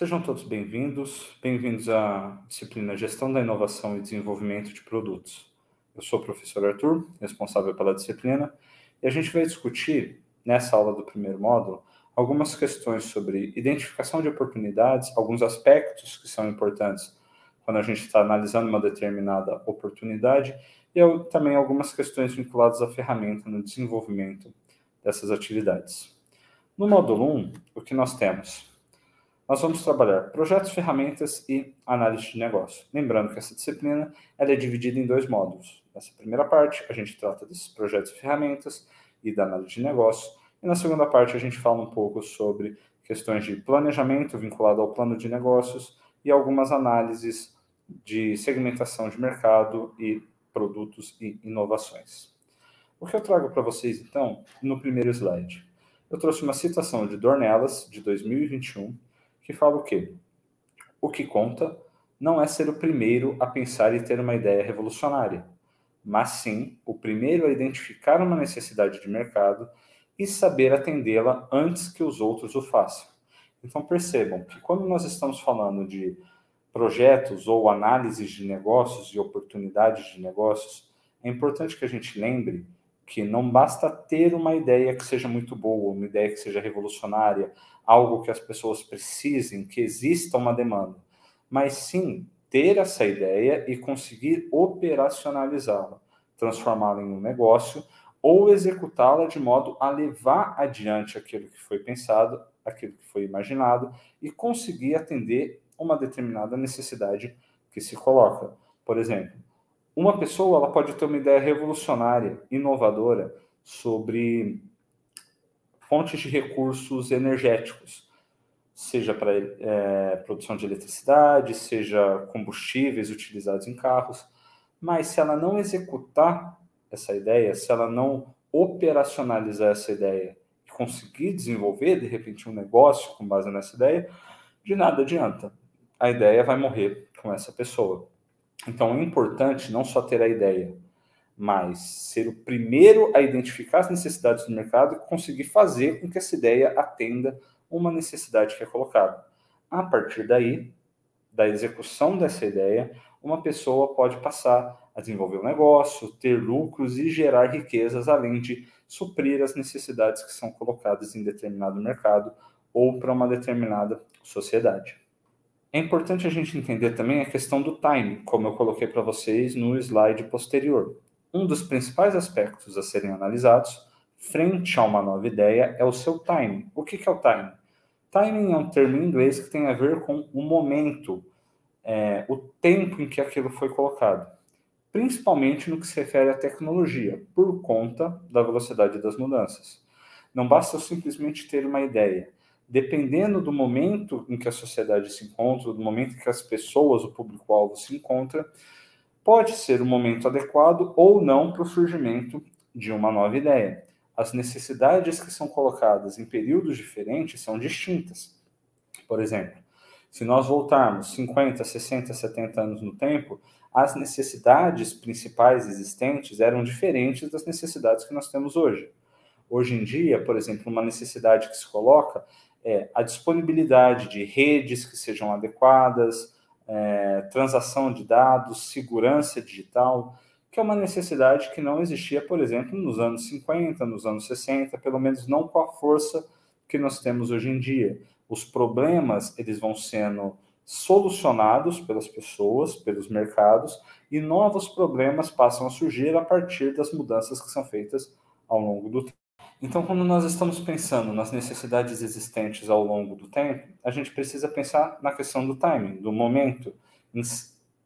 Sejam todos bem-vindos à disciplina Gestão da Inovação e Desenvolvimento de Produtos. Eu sou o professor Arthur, responsável pela disciplina, e a gente vai discutir, nessa aula do primeiro módulo, algumas questões sobre identificação de oportunidades, alguns aspectos que são importantes quando a gente está analisando uma determinada oportunidade, e também algumas questões vinculadas à ferramenta no desenvolvimento dessas atividades. No módulo 1, o que nós temos? Nós vamos trabalhar projetos, ferramentas e análise de negócio. Lembrando que essa disciplina ela é dividida em dois módulos. Nessa primeira parte, a gente trata desses projetos e ferramentas e da análise de negócio. E na segunda parte, a gente fala um pouco sobre questões de planejamento vinculado ao plano de negócios e algumas análises de segmentação de mercado e produtos e inovações. O que eu trago para vocês, então, no primeiro slide? Eu trouxe uma citação de Dornelas, de 2021, que fala o quê? O que conta não é ser o primeiro a pensar e ter uma ideia revolucionária, mas sim o primeiro a identificar uma necessidade de mercado e saber atendê-la antes que os outros o façam. Então percebam que quando nós estamos falando de projetos ou análises de negócios e oportunidades de negócios, é importante que a gente lembre que não basta ter uma ideia que seja muito boa, uma ideia que seja revolucionária, algo que as pessoas precisem, que exista uma demanda, mas sim ter essa ideia e conseguir operacionalizá-la, transformá-la em um negócio ou executá-la de modo a levar adiante aquilo que foi pensado, aquilo que foi imaginado e conseguir atender uma determinada necessidade que se coloca. Por exemplo, uma pessoa ela pode ter uma ideia revolucionária, inovadora, sobre fontes de recursos energéticos, seja para produção de eletricidade, seja combustíveis utilizados em carros, mas se ela não executar essa ideia, se ela não operacionalizar essa ideia e conseguir desenvolver, de repente, um negócio com base nessa ideia, de nada adianta. A ideia vai morrer com essa pessoa. Então, é importante não só ter a ideia, mas ser o primeiro a identificar as necessidades do mercado e conseguir fazer com que essa ideia atenda uma necessidade que é colocada. A partir daí, da execução dessa ideia, uma pessoa pode passar a desenvolver um negócio, ter lucros e gerar riquezas, além de suprir as necessidades que são colocadas em determinado mercado ou para uma determinada sociedade. É importante a gente entender também a questão do time, como eu coloquei para vocês no slide posterior. Um dos principais aspectos a serem analisados frente a uma nova ideia é o seu time. O que é o time? Timing é um termo em inglês que tem a ver com o momento, o tempo em que aquilo foi colocado, principalmente no que se refere à tecnologia, por conta da velocidade das mudanças. Não basta eu simplesmente ter uma ideia. Dependendo do momento em que a sociedade se encontra, do momento em que as pessoas, o público-alvo se encontra, pode ser o momento adequado ou não para o surgimento de uma nova ideia. As necessidades que são colocadas em períodos diferentes são distintas. Por exemplo, se nós voltarmos 50, 60, 70 anos no tempo, as necessidades principais existentes eram diferentes das necessidades que nós temos hoje. Hoje em dia, por exemplo, uma necessidade que se coloca é a disponibilidade de redes que sejam adequadas, transação de dados, segurança digital, que é uma necessidade que não existia, por exemplo, nos anos 50, nos anos 60, pelo menos não com a força que nós temos hoje em dia. Os problemas, eles vão sendo solucionados pelas pessoas, pelos mercados, e novos problemas passam a surgir a partir das mudanças que são feitas ao longo do tempo. Então, quando nós estamos pensando nas necessidades existentes ao longo do tempo, a gente precisa pensar na questão do timing, do momento,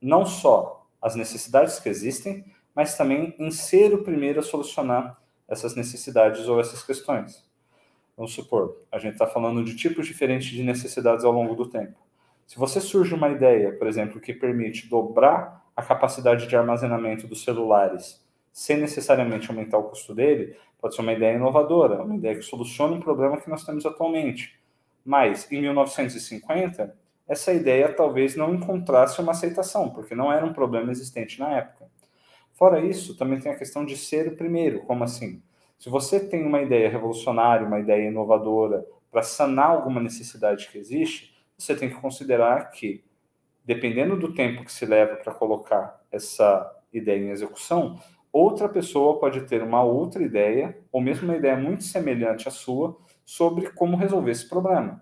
não só as necessidades que existem, mas também em ser o primeiro a solucionar essas necessidades ou essas questões. Vamos supor, a gente está falando de tipos diferentes de necessidades ao longo do tempo. Se você surge uma ideia, por exemplo, que permite dobrar a capacidade de armazenamento dos celulares sem necessariamente aumentar o custo dele, pode ser uma ideia inovadora, uma ideia que soluciona um problema que nós temos atualmente. Mas, em 1950, essa ideia talvez não encontrasse uma aceitação, porque não era um problema existente na época. Fora isso, também tem a questão de ser o primeiro. Como assim? Se você tem uma ideia revolucionária, uma ideia inovadora para sanar alguma necessidade que existe, você tem que considerar que, dependendo do tempo que se leva para colocar essa ideia em execução, outra pessoa pode ter uma outra ideia, ou mesmo uma ideia muito semelhante à sua, sobre como resolver esse problema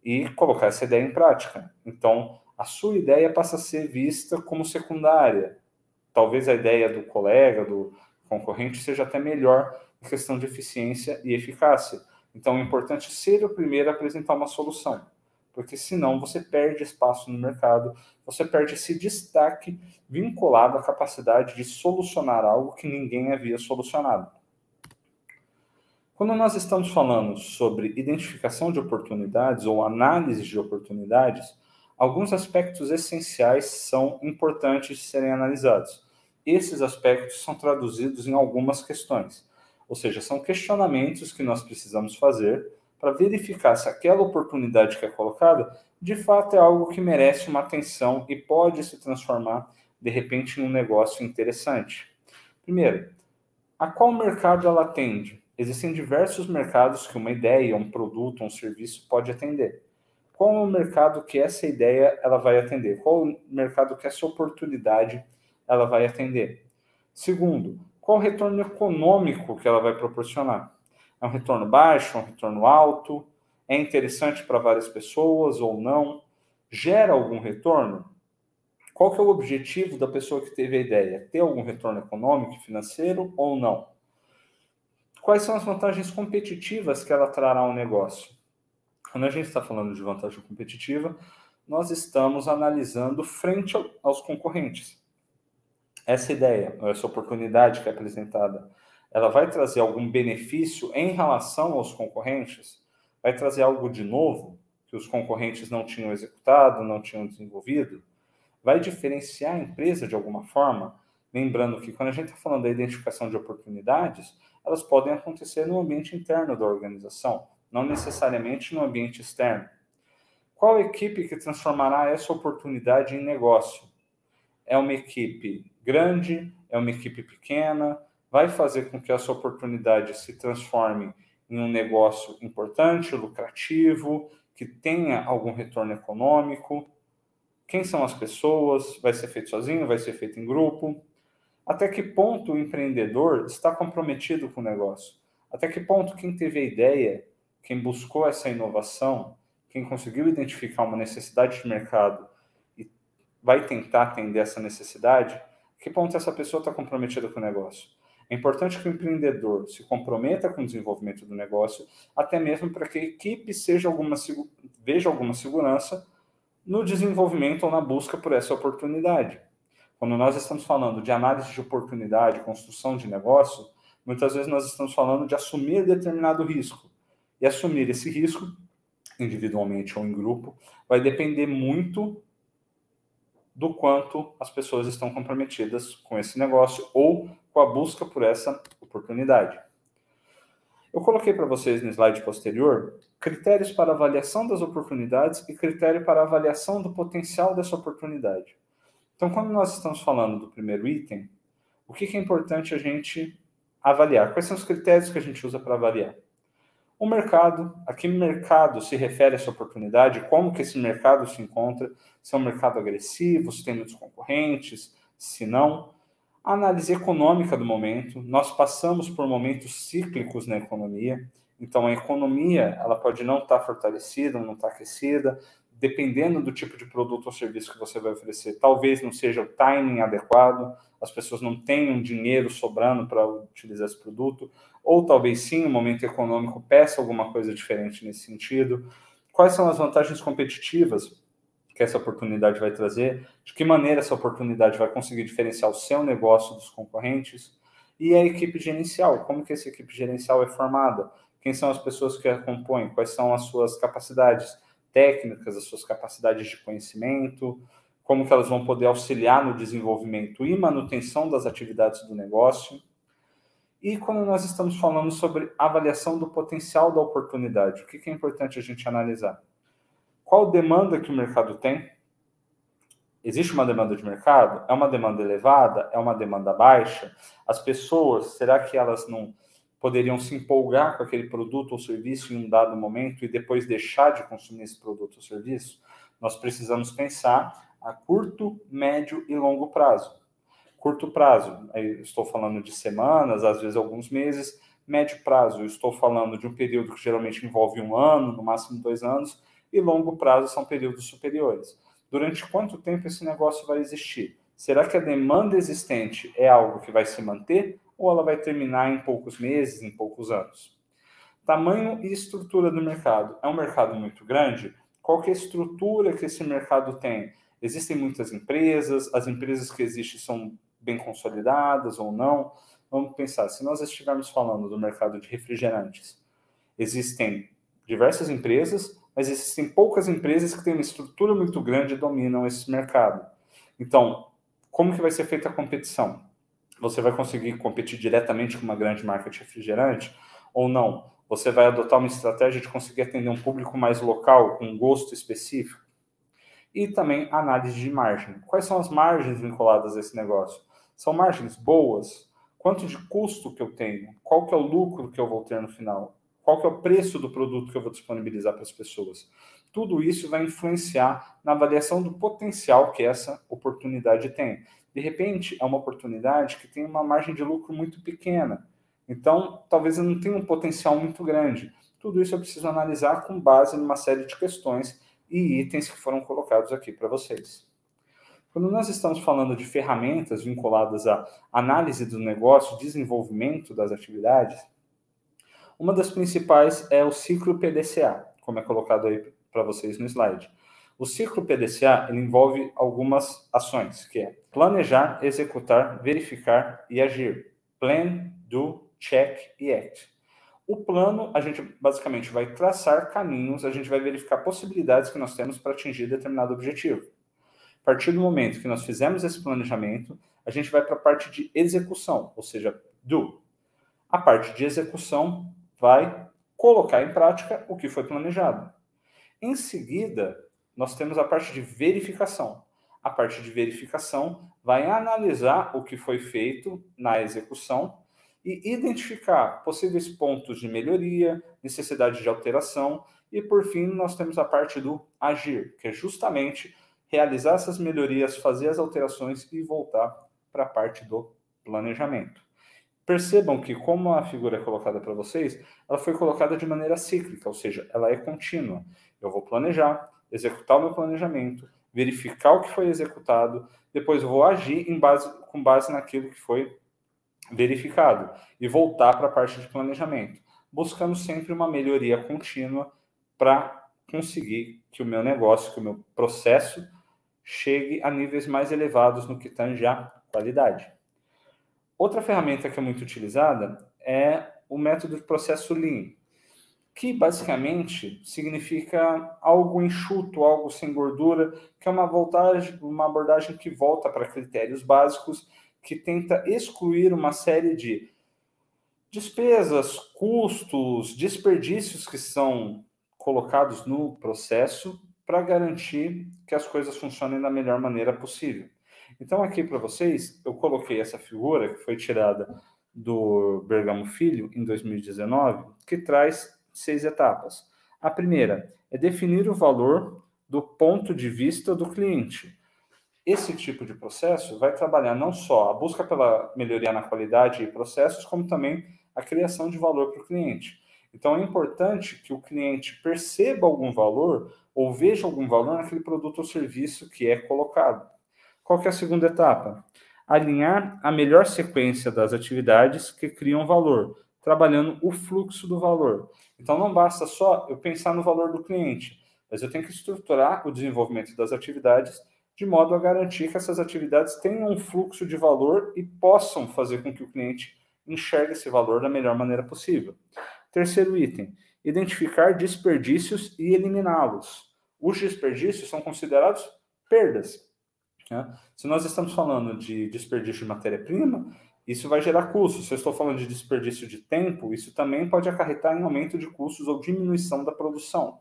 e colocar essa ideia em prática. Então, a sua ideia passa a ser vista como secundária. Talvez a ideia do colega, do concorrente, seja até melhor em questão de eficiência e eficácia. Então, é importante ser o primeiro a apresentar uma solução, porque senão você perde espaço no mercado, você perde esse destaque vinculado à capacidade de solucionar algo que ninguém havia solucionado. Quando nós estamos falando sobre identificação de oportunidades ou análise de oportunidades, alguns aspectos essenciais são importantes de serem analisados. Esses aspectos são traduzidos em algumas questões, ou seja, são questionamentos que nós precisamos fazer para verificar se aquela oportunidade que é colocada, de fato é algo que merece uma atenção e pode se transformar, de repente, em um negócio interessante. Primeiro, a qual mercado ela atende? Existem diversos mercados que uma ideia, um produto, um serviço pode atender. Qual é o mercado que essa ideia ela vai atender? Qual é o mercado que essa oportunidade ela vai atender? Segundo, qual o retorno econômico que ela vai proporcionar? É um retorno baixo, é um retorno alto? É interessante para várias pessoas ou não? Gera algum retorno? Qual que é o objetivo da pessoa que teve a ideia? Ter algum retorno econômico e financeiro ou não? Quais são as vantagens competitivas que ela trará ao negócio? Quando a gente está falando de vantagem competitiva, nós estamos analisando frente aos concorrentes. Essa ideia, essa oportunidade que é apresentada, ela vai trazer algum benefício em relação aos concorrentes? Vai trazer algo de novo que os concorrentes não tinham executado, não tinham desenvolvido? Vai diferenciar a empresa de alguma forma? Lembrando que quando a gente está falando da identificação de oportunidades, elas podem acontecer no ambiente interno da organização, não necessariamente no ambiente externo. Qual equipe que transformará essa oportunidade em negócio? É uma equipe grande? É uma equipe pequena? Vai fazer com que essa oportunidade se transforme em um negócio importante, lucrativo, que tenha algum retorno econômico? Quem são as pessoas? Vai ser feito sozinho? Vai ser feito em grupo? Até que ponto o empreendedor está comprometido com o negócio? Até que ponto quem teve a ideia, quem buscou essa inovação, quem conseguiu identificar uma necessidade de mercado e vai tentar atender essa necessidade, que ponto essa pessoa está comprometida com o negócio? É importante que o empreendedor se comprometa com o desenvolvimento do negócio, até mesmo para que a equipe veja alguma segurança no desenvolvimento ou na busca por essa oportunidade. Quando nós estamos falando de análise de oportunidade, construção de negócio, muitas vezes nós estamos falando de assumir determinado risco. E assumir esse risco, individualmente ou em grupo, vai depender muito do quanto as pessoas estão comprometidas com esse negócio ou com a busca por essa oportunidade. Eu coloquei para vocês no slide posterior critérios para avaliação das oportunidades e critério para avaliação do potencial dessa oportunidade. Então, quando nós estamos falando do primeiro item, o que é importante a gente avaliar? Quais são os critérios que a gente usa para avaliar? O mercado, a que mercado se refere essa oportunidade, como que esse mercado se encontra, se é um mercado agressivo, se tem muitos concorrentes, se não. A análise econômica do momento, nós passamos por momentos cíclicos na economia, então a economia ela pode não estar fortalecida, não estar aquecida, dependendo do tipo de produto ou serviço que você vai oferecer, talvez não seja o timing adequado, as pessoas não tenham dinheiro sobrando para utilizar esse produto, ou talvez sim, o momento econômico peça alguma coisa diferente nesse sentido. Quais são as vantagens competitivas que essa oportunidade vai trazer? De que maneira essa oportunidade vai conseguir diferenciar o seu negócio dos concorrentes? E a equipe gerencial, como que essa equipe gerencial é formada? Quem são as pessoas que a compõem? Quais são as suas capacidades técnicas, as suas capacidades de conhecimento? Como que elas vão poder auxiliar no desenvolvimento e manutenção das atividades do negócio? E quando nós estamos falando sobre avaliação do potencial da oportunidade, o que é importante a gente analisar? Qual demanda que o mercado tem? Existe uma demanda de mercado? É uma demanda elevada? É uma demanda baixa? As pessoas, será que elas não poderiam se empolgar com aquele produto ou serviço em um dado momento e depois deixar de consumir esse produto ou serviço? nós precisamos pensar a curto, médio e longo prazo. Curto prazo, eu estou falando de semanas, às vezes alguns meses. Médio prazo, eu estou falando de um período que geralmente envolve 1 ano, no máximo 2 anos, e longo prazo são períodos superiores. Durante quanto tempo esse negócio vai existir? Será que a demanda existente é algo que vai se manter ou ela vai terminar em poucos meses, em poucos anos? Tamanho e estrutura do mercado. É um mercado muito grande? Qual que é a estrutura que esse mercado tem? Existem muitas empresas, as empresas que existem são bem consolidadas ou não? Vamos pensar, se nós estivermos falando do mercado de refrigerantes, existem diversas empresas, mas existem poucas empresas que têm uma estrutura muito grande e dominam esse mercado. Então, como que vai ser feita a competição? Você vai conseguir competir diretamente com uma grande marca de refrigerante ou não? Você vai adotar uma estratégia de conseguir atender um público mais local, com um gosto específico? E também análise de margem. Quais são as margens vinculadas a esse negócio? São margens boas? Quanto de custo que eu tenho? Qual que é o lucro que eu vou ter no final? Qual que é o preço do produto que eu vou disponibilizar para as pessoas? Tudo isso vai influenciar na avaliação do potencial que essa oportunidade tem. De repente, é uma oportunidade que tem uma margem de lucro muito pequena. Então, talvez eu não tenha um potencial muito grande. Tudo isso eu preciso analisar com base numa série de questões e itens que foram colocados aqui para vocês. Quando nós estamos falando de ferramentas vinculadas à análise do negócio, desenvolvimento das atividades, uma das principais é o ciclo PDCA, como é colocado aí para vocês no slide. O ciclo PDCA ele envolve algumas ações, que é planejar, executar, verificar e agir. Plan, do, check e act. O plano, a gente basicamente vai traçar caminhos, a gente vai verificar possibilidades que nós temos para atingir determinado objetivo. A partir do momento que nós fizemos esse planejamento, a gente vai para a parte de execução, ou seja, do. A parte de execução vai colocar em prática o que foi planejado. Em seguida, nós temos a parte de verificação. A parte de verificação vai analisar o que foi feito na execução e identificar possíveis pontos de melhoria, necessidade de alteração e, por fim, nós temos a parte do agir, que é justamente realizar essas melhorias, fazer as alterações e voltar para a parte do planejamento. Percebam que, como a figura é colocada para vocês, ela foi colocada de maneira cíclica, ou seja, ela é contínua. Eu vou planejar, executar o meu planejamento, verificar o que foi executado, depois eu vou agir com base naquilo que foi verificado e voltar para a parte de planejamento, buscando sempre uma melhoria contínua para conseguir que o meu negócio, que o meu processo chegue a níveis mais elevados no que tange à qualidade. Outra ferramenta que é muito utilizada é o método de processo Lean, que basicamente significa algo enxuto, algo sem gordura, que é uma abordagem que volta para critérios básicos, que tenta excluir uma série de despesas, custos, desperdícios que são colocados no processo para garantir que as coisas funcionem da melhor maneira possível. Então, aqui para vocês, eu coloquei essa figura que foi tirada do Bergamo Filho em 2019, que traz 6 etapas. A primeira é definir o valor do ponto de vista do cliente. Esse tipo de processo vai trabalhar não só a busca pela melhoria na qualidade e processos, como também a criação de valor para o cliente. Então, é importante que o cliente perceba algum valor ou veja algum valor naquele produto ou serviço que é colocado. Qual que é a segunda etapa? Alinhar a melhor sequência das atividades que criam valor, trabalhando o fluxo do valor. Então, não basta só eu pensar no valor do cliente, mas eu tenho que estruturar o desenvolvimento das atividades de modo a garantir que essas atividades tenham um fluxo de valor e possam fazer com que o cliente enxergue esse valor da melhor maneira possível. Terceiro item, identificar desperdícios e eliminá-los. Os desperdícios são considerados perdas. Né? Se nós estamos falando de desperdício de matéria-prima, isso vai gerar custos. Se eu estou falando de desperdício de tempo, isso também pode acarretar em aumento de custos ou diminuição da produção.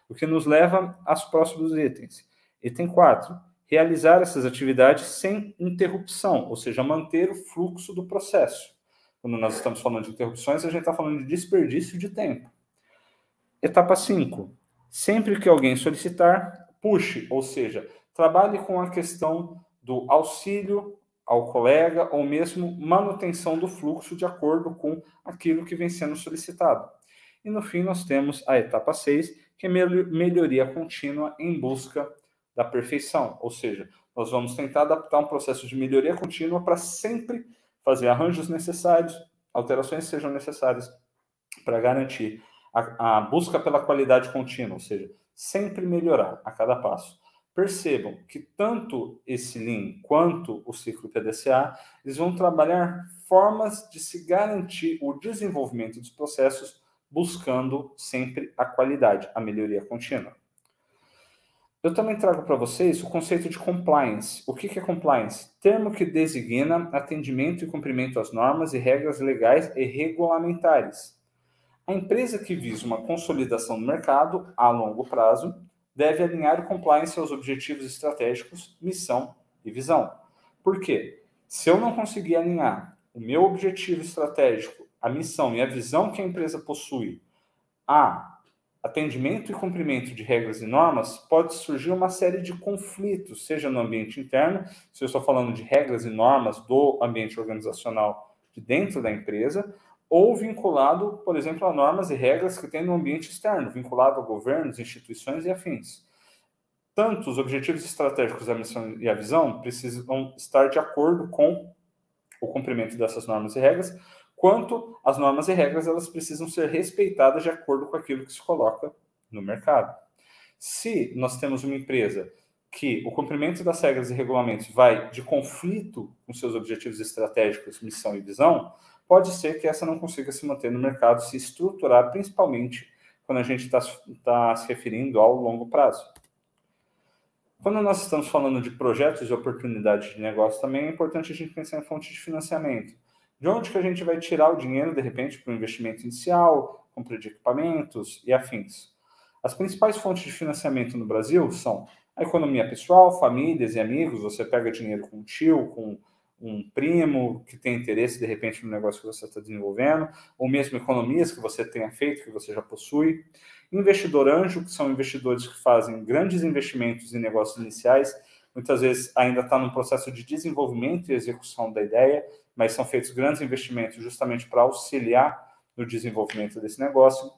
O que nos leva aos próximos itens. Item 4. Realizar essas atividades sem interrupção, ou seja, manter o fluxo do processo. Quando nós estamos falando de interrupções, a gente está falando de desperdício de tempo. Etapa 5. Sempre que alguém solicitar, push, ou seja, trabalhe com a questão do auxílio ao colega ou mesmo manutenção do fluxo de acordo com aquilo que vem sendo solicitado. E no fim nós temos a etapa 6, que é melhoria contínua em busca da perfeição, ou seja, nós vamos tentar adaptar um processo de melhoria contínua para sempre fazer arranjos necessários, alterações sejam necessárias para garantir a busca pela qualidade contínua, ou seja, sempre melhorar a cada passo. Percebam que tanto esse Lean quanto o ciclo PDCA, eles vão trabalhar formas de se garantir o desenvolvimento dos processos buscando sempre a qualidade, a melhoria contínua. Eu também trago para vocês o conceito de compliance. O que é compliance? Termo que designa atendimento e cumprimento às normas e regras legais e regulamentares. A empresa que visa uma consolidação no mercado a longo prazo deve alinhar o compliance aos objetivos estratégicos, missão e visão. Por quê? Se eu não conseguir alinhar o meu objetivo estratégico, a missão e a visão que a empresa possui a atendimento e cumprimento de regras e normas, pode surgir uma série de conflitos, seja no ambiente interno, se eu estou falando de regras e normas do ambiente organizacional de dentro da empresa, ou vinculado, por exemplo, a normas e regras que tem no ambiente externo, vinculado a governos, instituições e afins. Tanto os objetivos estratégicos, a missão e a visão precisam estar de acordo com o cumprimento dessas normas e regras, quanto as normas e regras elas precisam ser respeitadas de acordo com aquilo que se coloca no mercado. Se nós temos uma empresa que o cumprimento das regras e regulamentos vai de conflito com seus objetivos estratégicos, missão e visão, pode ser que essa não consiga se manter no mercado, se estruturar, principalmente quando a gente está se referindo ao longo prazo. Quando nós estamos falando de projetos e oportunidades de negócio, também é importante a gente pensar em fontes de financiamento. De onde que a gente vai tirar o dinheiro, de repente, para o investimento inicial, compra de equipamentos e afins? As principais fontes de financiamento no Brasil são a economia pessoal, famílias e amigos. Você pega dinheiro com um tio, com um primo que tem interesse, de repente, no negócio que você está desenvolvendo, ou mesmo economias que você tenha feito, que você já possui. Investidor anjo, que são investidores que fazem grandes investimentos em negócios iniciais, muitas vezes ainda está no processo de desenvolvimento e execução da ideia, mas são feitos grandes investimentos justamente para auxiliar no desenvolvimento desse negócio.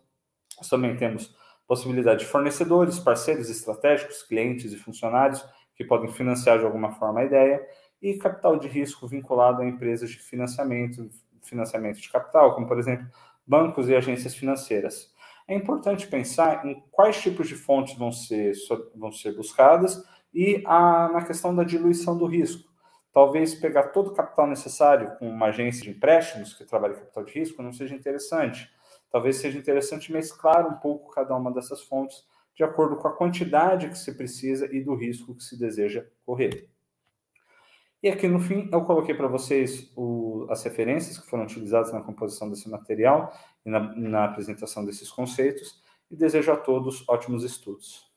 Nós também temos possibilidade de fornecedores, parceiros estratégicos, clientes e funcionários que podem financiar de alguma forma a ideia, e capital de risco vinculado a empresas de financiamento de capital, como, por exemplo, bancos e agências financeiras. É importante pensar em quais tipos de fontes vão ser buscadas e na questão da diluição do risco. Talvez pegar todo o capital necessário com uma agência de empréstimos que trabalha em capital de risco não seja interessante. Talvez seja interessante mesclar um pouco cada uma dessas fontes de acordo com a quantidade que se precisa e do risco que se deseja correr. E aqui no fim eu coloquei para vocês as referências que foram utilizadas na composição desse material e na apresentação desses conceitos, e desejo a todos ótimos estudos.